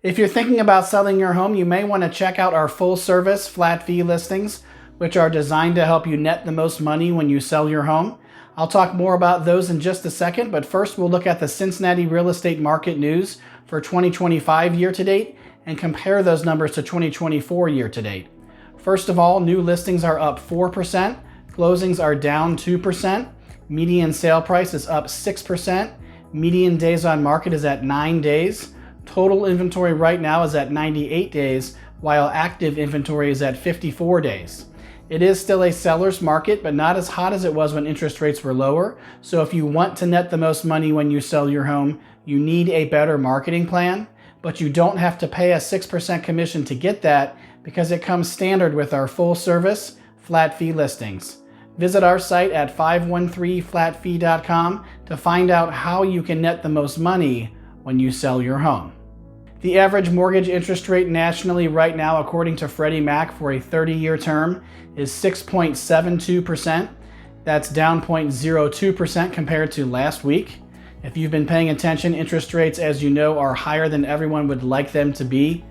If you're thinking about selling your home, you may want to check out our full service flat fee listings, which are designed to help you net the most money when you sell your home. I'll talk more about those in just a second, but first we'll look at the Cincinnati real estate market news for 2025 year to date and compare those numbers to 2024 year to date. First of all, new listings are up 4%, closings are down 2%, median sale price is up 6%, median days on market is at 9 days, total inventory right now is at 98 days, while active inventory is at 54 days. It is still a seller's market, but not as hot as it was when interest rates were lower. So if you want to net the most money when you sell your home, you need a better marketing plan, but you don't have to pay a 6% commission to get that because it comes standard with our full service flat fee listings. Visit our site at 513flatfee.com to find out how you can net the most money when you sell your home. The average mortgage interest rate nationally right now, according to Freddie Mac for a 30-year term, is 6.72%. That's down 0.02% compared to last week. If you've been paying attention, interest rates, as you know, are higher than everyone would like them to be.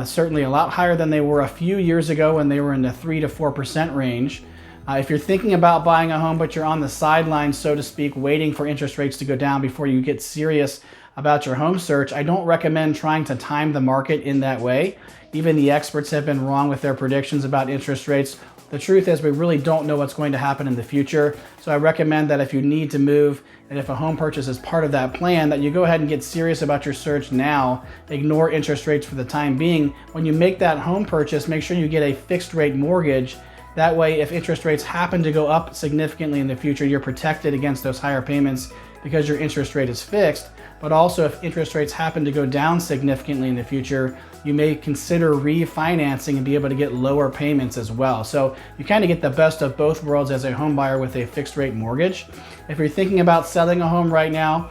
Certainly a lot higher than they were a few years ago when they were in the 3 to 4% range. If you're thinking about buying a home, but you're on the sidelines, so to speak, waiting for interest rates to go down before you get serious about your home search, I don't recommend trying to time the market in that way. Even the experts have been wrong with their predictions about interest rates. The truth is we really don't know what's going to happen in the future. So I recommend that if you need to move and if a home purchase is part of that plan, that you go ahead and get serious about your search now. Ignore interest rates for the time being. When you make that home purchase, make sure you get a fixed rate mortgage. That way, if interest rates happen to go up significantly in the future, you're protected against those higher payments because your interest rate is fixed. But also, if interest rates happen to go down significantly in the future, you may consider refinancing and be able to get lower payments as well. So you kind of get the best of both worlds as a home buyer with a fixed rate mortgage. If you're thinking about selling a home right now,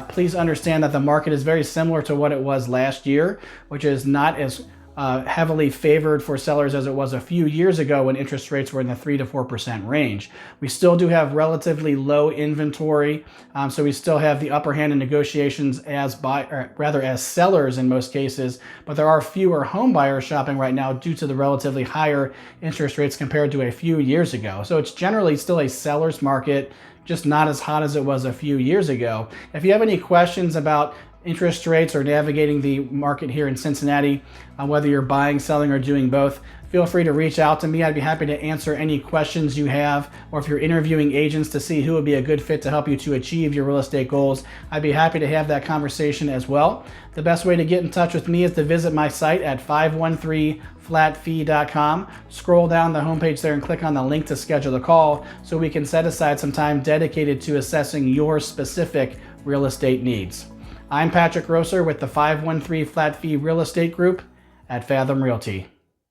please understand that the market is very similar to what it was last year, which is not as heavily favored for sellers as it was a few years ago when interest rates were in the 3 to 4% range. We still do have relatively low inventory, so we still have the upper hand in negotiations as sellers in most cases, but there are fewer home buyers shopping right now due to the relatively higher interest rates compared to a few years ago. So it's generally still a seller's market, just not as hot as it was a few years ago. If you have any questions about interest rates or navigating the market here in Cincinnati, whether you're buying, selling, or doing both, feel free to reach out to me. I'd be happy to answer any questions you have, or if you're interviewing agents to see who would be a good fit to help you to achieve your real estate goals, I'd be happy to have that conversation as well. The best way to get in touch with me is to visit my site at 513flatfee.com. Scroll down the homepage there and click on the link to schedule a call so we can set aside some time dedicated to assessing your specific real estate needs. I'm Patrick Grosser with the 513 Flat Fee Real Estate Group at Fathom Realty.